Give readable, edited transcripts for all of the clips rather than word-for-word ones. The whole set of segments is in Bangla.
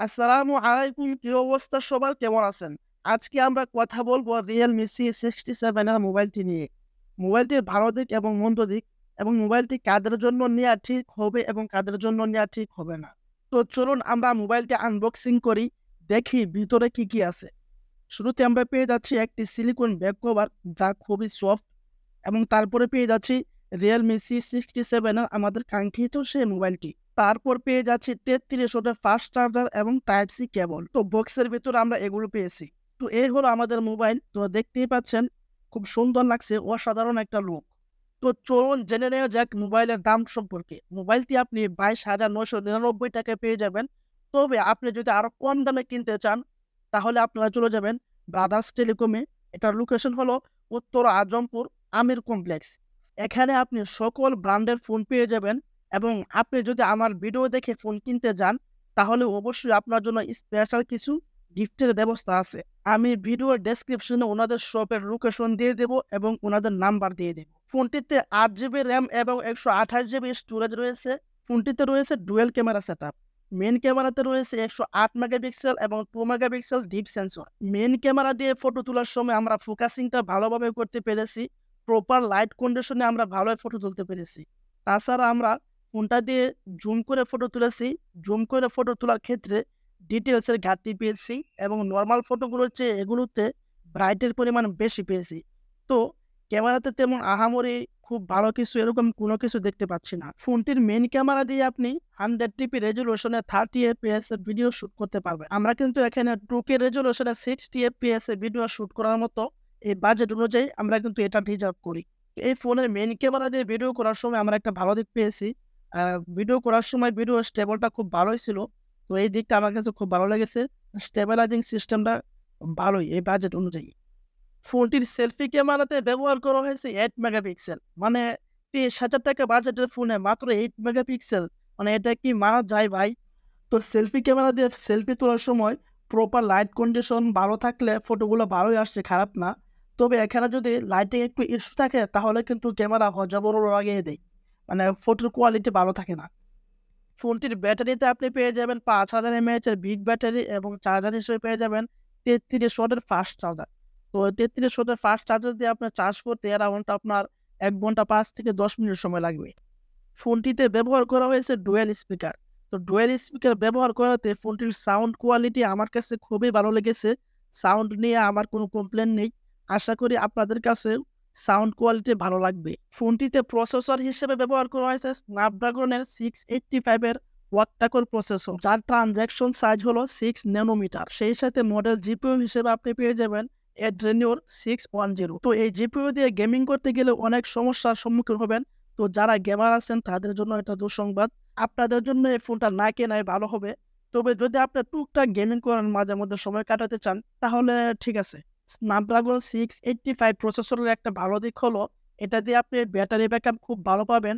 আসসালামু আলাইকুম, কি অবস্থা সবার, কেমন আছেন? আজকে আমরা কথা বলবো realme c67 এর মোবাইলটি নিয়ে। মোবাইলটির ভালো দিক এবং মন্দ দিক, এবং মোবাইলটি কাদের জন্য নেওয়া ঠিক হবে এবং কাদের জন্য নেওয়া ঠিক হবে না। তো চলুন আমরা মোবাইলটি আনবক্সিং করি, দেখি ভিতরে কি কি আছে। শুরুতে আমরা পেয়ে যাচ্ছি একটি সিলিকন ব্যাক কভার, যা খুবই সফট, এবং তারপরে পেয়ে যাচ্ছি realme c67 এর আমাদের কাঙ্ক্ষিত সেই মোবাইলটি। তারপর পেয়ে যাচ্ছি 33 ওয়াটের ফাস্ট চার্জার এবং টাইপ সি কেবল। তো বক্সের ভিতরে আমরা এগুলো পেয়েছি। তো এই হলো আমাদের মোবাইল। তো দেখতেই পাচ্ছেন, খুব সুন্দর লাগছে, অসাধারণ একটা লুক। তো চলুন জেনে নেওয়া যাক মোবাইলের দাম সম্পর্কে। মোবাইলটি আপনি 22,999 টাকায় পেয়ে যাবেন। তবে আপনি যদি আরো কম দামে কিনতে চান, তাহলে আপনারা চলে যাবেন ব্রাদার্স টেলিকমে। এটার লোকেশন হলো উত্তরা আজমপুর আমির কমপ্লেক্স। এখানে আপনি সকল ব্র্যান্ডের ফোন পেয়ে যাবেন, এবং আপনি যদি আমার ভিডিও দেখে ফোন কিনতে যান, তাহলে অবশ্যই আপনার জন্য স্পেশাল কিছু গিফটের ব্যবস্থা আছে। আমি ভিডিওর ডেসক্রিপশনে ওনাদের শপের লোকেশন দিয়ে দেব এবং ওনাদের নাম্বার দিয়ে দেব। ফোনটিতে 8 জিবি র্যাম এবং 128 জিবি স্টোরেজ রয়েছে। ফোনটিতে রয়েছে ডুয়েল ক্যামেরা সেটআপ। মেন ক্যামেরাতে রয়েছে 108 মেগাপিক্সেল এবং 2 megapixel deep sensor. Main camera দিয়ে ফটো তোলার সময় আমরা ফোকাসিংটা ভালোভাবে করতে পেরেছি। প্রপার লাইট কন্ডিশনে আমরা ভালোই ফটো তুলতে পেরেছি। তাছাড়া আমরা ফোনটা দিয়ে জুম করে ফটো তুলেছি। জুম করে ফটো তোলার ক্ষেত্রে ডিটেলসের ঘাটতি পেয়েছি, এবং নর্মাল ফটোগুলোর চেয়ে এগুলোতে ব্রাইটের পরিমাণ বেশি পেয়েছি। তো ক্যামেরাতে তেমন আহামরি খুব ভালো কিছু এরকম কোনো কিছু দেখতে পাচ্ছি না। ফোনটির মেন ক্যামেরা দিয়ে আপনি 100 টিপি রেজুলেশনে 30 FPS এর ভিডিও শ্যুট করতে পারবেন। আমরা কিন্তু এখানে 2K রেজুলেশনে 60 FPS এর ভিডিও শ্যুট করার মতো এই বাজেট অনুযায়ী আমরা কিন্তু এটা রিজার্ভ করি। এই ফোনের মেন ক্যামেরা দিয়ে ভিডিও করার সময় আমরা একটা ভালো দিক পেয়েছি। ভিডিও করার সময় ভিডিও স্টেবলটা খুব ভালোই ছিল। তো এই দিকটা আমার কাছে খুব ভালো লেগেছে। স্টেবিলাইজিং সিস্টেমটা ভালোই এই বাজেট অনুযায়ী। ফোনটির সেলফি ক্যামেরাতে ব্যবহার করা হয়েছে 8 মেগাপিক্সেল। মানে 30,000 টাকা বাজেটের ফোনে মাত্র 8 মেগাপিক্সেল, মানে এটা কি মানা যায় ভাই? তো সেলফি ক্যামেরা দিয়ে সেলফি তোলার সময় প্রপার লাইট কন্ডিশন ভালো থাকলে ফটোগুলো ভালোই আসছে, খারাপ না। তবে এখানে যদি লাইটিং একটু ইস্যু থাকে, তাহলে কিন্তু ক্যামেরা হজাবর লাগিয়ে দেয়, মানে ফটোর কোয়ালিটি ভালো থাকে না। ফোনটির ব্যাটারিতে আপনি পেয়ে যাবেন 5000 mAh এর বিগ ব্যাটারি, এবং চার্জার হিসেবে পেয়ে যাবেন 33 ওয়াটের ফাস্ট চার্জার। তো 33 ওয়াটের ফাস্ট চার্জার দিয়ে আপনার চার্জ করতে অ্যারাউন্ড আপনার 1 ঘন্টা 5 থেকে 10 মিনিট সময় লাগবে। ফোনটিতে ব্যবহার করা হয়েছে ডুয়েল স্পিকার। তো ডুয়েল স্পিকার ব্যবহার করাতে ফোনটির সাউন্ড কোয়ালিটি আমার কাছে খুবই ভালো লেগেছে। সাউন্ড নিয়ে আমার কোনো কমপ্লেন নেই। আশা করি আপনাদের কাছে সাউন্ড কোয়ালিটি ভালো লাগবে। ফোনটিতে প্রসেসর হিসেবে ব্যবহার করা হয়েছে স্ন্যাপড্রাগনের 685 এর ওয়াক্টাকোর প্রসেসর, যার ট্রানজ্যাকশন সাইজ হলো 6 ন্যানোমিটার। সেই সাথে মডেল জিপিইউ হিসেবে আপনি পেয়ে যাবেন Adreno 610। তো এই জিপিইউ দিয়ে গেমিং করতে গেলে অনেক সমস্যার সম্মুখীন হবেন। তো যারা গেমার আছেন তাদের জন্য এটা দুঃসংবাদ। আপনাদের জন্য এই ফোনটা না কেনাই ভালো হবে। তবে যদি আপনার টুকটাক গেমিং করেন, মাঝে মধ্যে সময় কাটাতে চান, তাহলে ঠিক আছে। স্ন্যাপড্রাগন 685 প্রসেসরের একটা ভালো দিক হলো এটা দিয়ে আপনি ব্যাটারি ব্যাকআপ খুব ভালো পাবেন,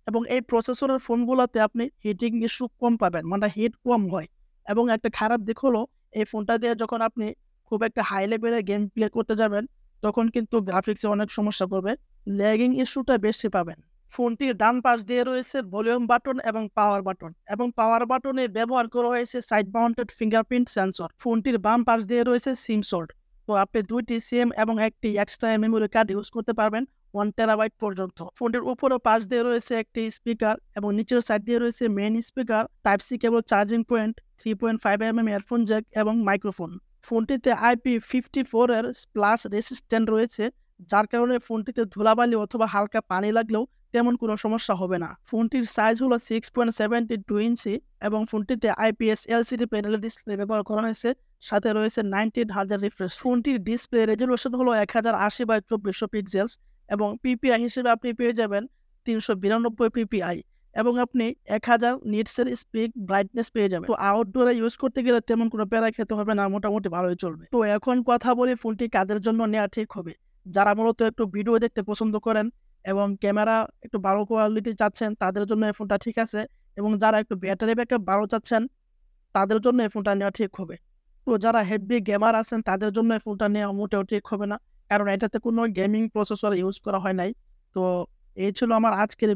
এবং এই প্রসেসরের ফোনগুলোতে আপনি হিটিং ইস্যু কম পাবেন, মানে হিট কম হয়। এবং একটা খারাপ দিক হলো এই ফোনটা দিয়ে যখন আপনি খুব একটা হাই লেভেলের গেম প্লে করতে যাবেন, তখন কিন্তু গ্রাফিক্সে অনেক সমস্যা করবে, ল্যাগিং ইস্যুটা বেশি পাবেন। ফোনটির ডান পাশ দিয়ে রয়েছে ভলিউম বাটন এবং পাওয়ার বাটন, এবং পাওয়ার বাটনে ব্যবহার করা হয়েছে সাইড মাউন্টেড ফিঙ্গারপ্রিন্ট সেন্সর। ফোনটির বাম পাশ দিয়ে রয়েছে সিম স্লট। তো আপনি 2টি সিম এবং একটি এক্সট্রা মেমোরি কার্ড ইউজ করতে পারবেন 1 টেরাবাইট পর্যন্ত। ফোনটির উপরের পাশ দিয়ে রয়েছে একটি স্পিকার, এবং নিচের সাইড দিয়ে রয়েছে main speaker, type C cable, charging point, 3.5 earphone jack এবং মাইক্রোফোন। ফোনটিতে IP54 এর প্লাস রেসিস্ট্যান্ট রয়েছে, যার কারণে ফোনটিতে ধুলাবালি অথবা হালকা পানি লাগলেও তেমন কোনো সমস্যা হবে না। ফোনটির সাইজ হলো 6.72 ইঞ্চি, এবং ফোনটিতে IPS LCD প্যানেলের ডিসপ্লে ব্যবহার করা হয়েছে। সাথে রয়েছে 19 হার্জ রিফ্রেশ। ফোনটির ডিসপ্লে রেজলিউশন হলো 1080x2400 পিক্সেলস, এবং পিপিআই হিসেবে আপনি পেয়ে যাবেন 392 পিপিআই, এবং আপনি 1000 নিটসের স্পিক ব্রাইটনেস পেয়ে যাবেন। তো আউটডোরে ইউজ করতে গেলে তেমন কোনো প্যারা খেতে হবে না, মোটামুটি ভালোই চলবে। তো এখন কথা বলি ফোনটি কাদের জন্য নেওয়া ঠিক হবে। যারা মূলত একটু ভিডিও দেখতে পছন্দ করেন এবং ক্যামেরা একটু ভালো কোয়ালিটি চাচ্ছেন, তাদের জন্য এই ফোনটা ঠিক আছে। এবং যারা একটু ব্যাটারি ব্যাকআপ ভালো চাচ্ছেন, তাদের জন্য এই ফোনটা নেওয়া ঠিক হবে। তো যারা হেভি গেমার আছেন, তাদের জন্য এই ফোনটা নেওয়া মোটেও ঠিক হবে না, কারণ এটাতে কোনো গেমিং প্রসেসর ইউজ করা হয় নাই। তো এই ছিল আমার আজকের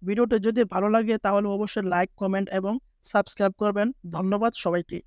ভিডিওটা যদি ভালো লাগে তাহলে অবশ্যই লাইক, কমেন্ট এবং সাবস্ক্রাইব করবেন। ধন্যবাদ সবাইকে।